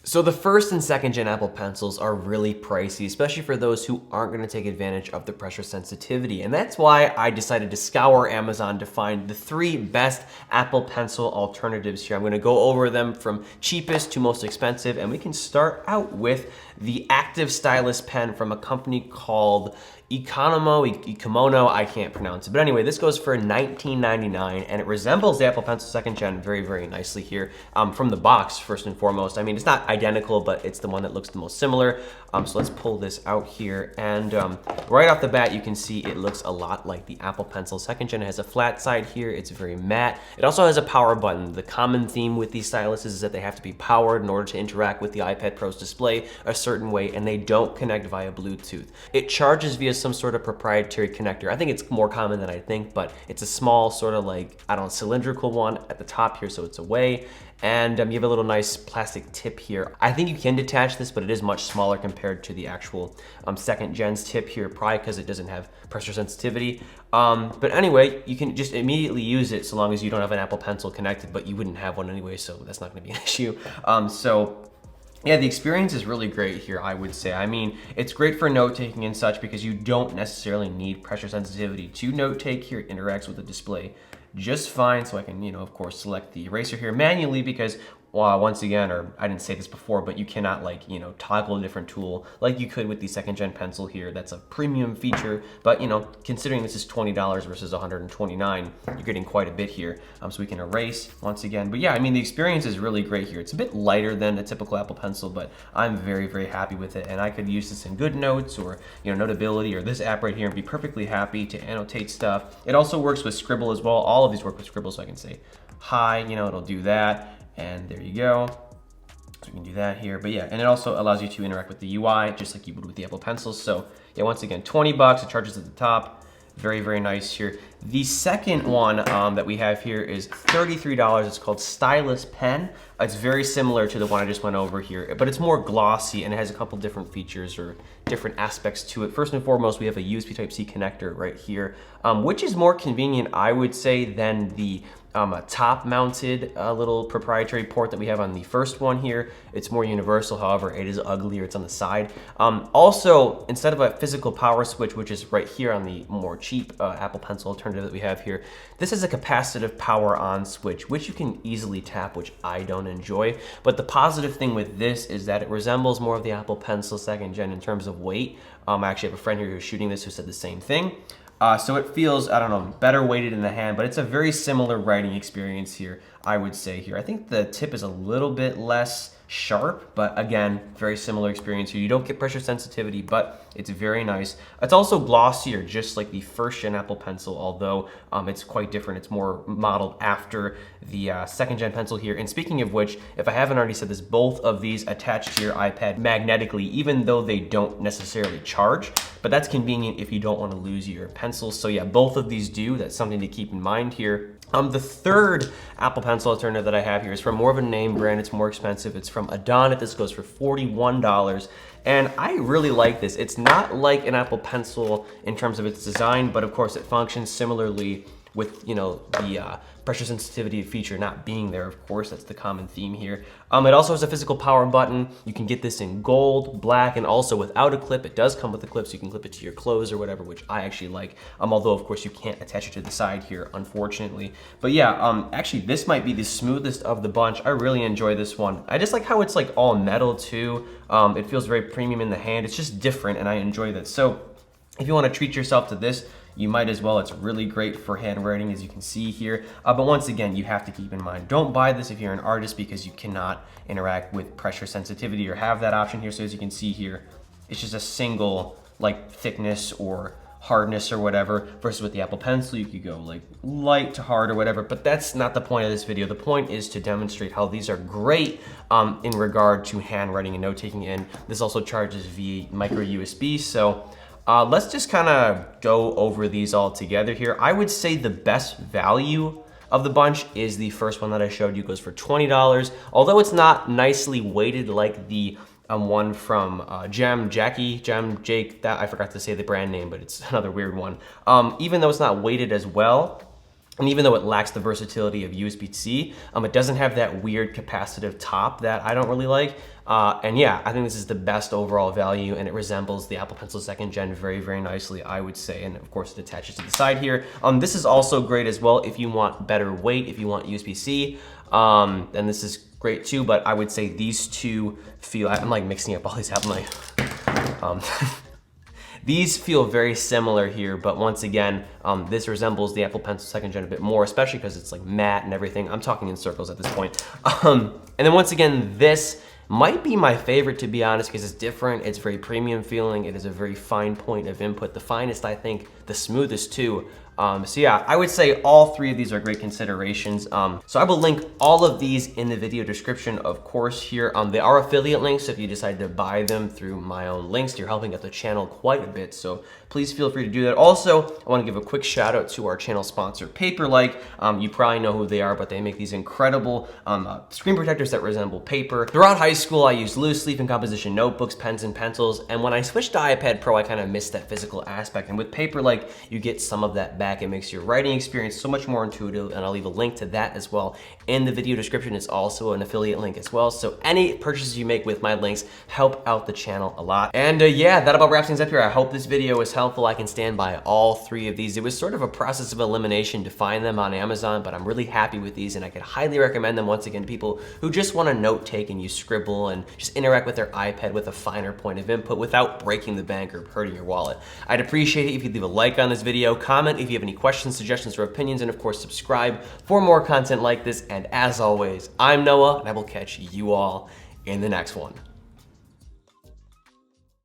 So the first and second gen Apple Pencils are really pricey, especially for those who aren't going to take advantage of the pressure sensitivity. And that's why I decided to scour Amazon to find the 3 best Apple Pencil alternatives here. I'm going to go over them from cheapest to most expensive, and we can start out with the Active Stylus pen from a company called Ecomono, I can't pronounce it. But anyway, this goes for $19.99, and it resembles the Apple Pencil 2nd Gen very, very nicely here. From the box, first and foremost. I mean, it's not identical, but it's the one that looks the most similar. So let's pull this out here. And right off the bat, you can see it looks a lot like the Apple Pencil 2nd Gen. It has a flat side here. It's very matte. It also has a power button. The common theme with these styluses is that they have to be powered in order to interact with the iPad Pro's display a certain way, and they don't connect via Bluetooth. It charges via some sort of proprietary connector. I think it's more common than I think, but it's a small sort of like, I don't know, cylindrical one at the top here, so it's away. And you have a little nice plastic tip here. I think you can detach this, but it is much smaller compared to the actual 2nd Gen's tip here, probably because it doesn't have pressure sensitivity. But anyway, you can just immediately use it so long as you don't have an Apple Pencil connected, but you wouldn't have one anyway, so that's not gonna be an issue. Yeah, the experience is really great here, I would say. I mean, it's great for note-taking and such because you don't necessarily need pressure sensitivity to note-take here. It interacts with the display just fine. So I can, of course, select the eraser here manually because, once again, or I didn't say this before, but you cannot toggle a different tool like you could with the 2nd Gen pencil here. That's a premium feature, but considering this is $20 versus $129, you're getting quite a bit here. So we can erase once again. But yeah, I mean, the experience is really great here. It's a bit lighter than a typical Apple Pencil, but I'm very, very happy with it. And I could use this in GoodNotes or, Notability or this app right here and be perfectly happy to annotate stuff. It also works with Scribble as well. All of these work with Scribble, so I can say hi, it'll do that. And there you go. So we can do that here. But yeah, and it also allows you to interact with the UI just like you would with the Apple Pencils. So yeah, once again, $20, it charges at the top. Very, very nice here. The second one that we have here is $33. It's called Stylus Pen. It's very similar to the one I just went over here, but it's more glossy and it has a couple different features or different aspects to it. First and foremost, we have a USB Type-C connector right here, which is more convenient, I would say, than the top-mounted little proprietary port that we have on the first one here. It's more universal, however, it is uglier, it's on the side. Also, instead of a physical power switch, which is right here on the more cheap Apple Pencil alternative that we have here, this is a capacitive power on switch, which you can easily tap, which I don't enjoy. But the positive thing with this is that it resembles more of the Apple Pencil 2nd Gen in terms of weight. I actually have a friend here who's shooting this who said the same thing. So it feels, I don't know, better weighted in the hand, but it's a very similar writing experience here, I would say here. I think the tip is a little bit less sharp, but again, very similar experience here. You don't get pressure sensitivity, but it's very nice. It's also glossier, just like the 1st Gen Apple Pencil, although it's quite different. It's more modeled after the 2nd Gen Pencil here. And speaking of which, if I haven't already said this, both of these attach to your iPad magnetically, even though they don't necessarily charge, but that's convenient if you don't want to lose your pencils. So yeah, both of these do. That's something to keep in mind here. The third Apple Pencil alternative that I have here is from more of a name brand. It's more expensive. It's from Adonit. This goes for $41. And I really like this. It's not like an Apple Pencil in terms of its design, but of course it functions similarly with, the pressure sensitivity feature not being there, of course. That's the common theme here. It also has a physical power button. You can get this in gold, black, and also without a clip. It does come with a clip, so you can clip it to your clothes or whatever, which I actually like. Although, of course, you can't attach it to the side here, unfortunately. But yeah, actually, this might be the smoothest of the bunch. I really enjoy this one. I just like how it's like all metal too. It feels very premium in the hand. It's just different, and I enjoy that. So if you want to treat yourself to this, you might as well. It's really great for handwriting, as you can see here. But once again, you have to keep in mind, don't buy this if you're an artist because you cannot interact with pressure sensitivity or have that option here. So as you can see here, it's just a single like thickness or hardness or whatever, versus with the Apple Pencil, you could go like light to hard or whatever, but that's not the point of this video. The point is to demonstrate how these are great in regard to handwriting and note-taking, and this also charges via micro USB. So let's just kind of go over these all together here. I would say the best value of the bunch is the first one that I showed you. Goes for $20. Although it's not nicely weighted like the one from Jake, that I forgot to say the brand name, but it's another weird one. Even though it's not weighted as well, And even though it lacks the versatility of USB-C, it doesn't have that weird capacitive top that I don't really like. And yeah, I think this is the best overall value, and it resembles the Apple Pencil 2nd Gen very, very nicely, I would say. And of course, it attaches to the side here. This is also great as well if you want better weight, if you want USB-C. And this is great too, but I would say these two feel, I'm like mixing up all these Apple These feel very similar here, but once again, this resembles the Apple Pencil 2nd Gen a bit more, especially because it's like matte and everything. I'm talking in circles at this point. And then once again, this might be my favorite, to be honest, because it's different. It's very premium feeling. It is a very fine point of input. The finest, I think, the smoothest too. So yeah, I would say all three of these are great considerations. So I will link all of these in the video description, of course, here. They are affiliate links, so if you decide to buy them through my own links, you're helping out the channel quite a bit, so please feel free to do that. Also, I want to give a quick shout out to our channel sponsor, Paperlike. You probably know who they are, but they make these incredible screen protectors that resemble paper. Throughout high school, I used loose leaf and composition notebooks, pens, and pencils, and when I switched to iPad Pro, I kind of missed that physical aspect, and with Paperlike, you get some of that back. It makes your writing experience so much more intuitive, and I'll leave a link to that as well in the video description. It's also an affiliate link as well, so any purchases you make with my links help out the channel a lot. And yeah, that about wraps things up here. I hope this video was helpful. I can stand by all three of these. It was sort of a process of elimination to find them on Amazon, but I'm really happy with these, and I could highly recommend them once again to people who just want to note take and use Scribble and just interact with their iPad with a finer point of input without breaking the bank or hurting your wallet. I'd appreciate it if you'd leave a like on this video, comment if you have any questions, suggestions, or opinions, and of course subscribe for more content like this. And as always, I'm Noah, and I will catch you all in the next one.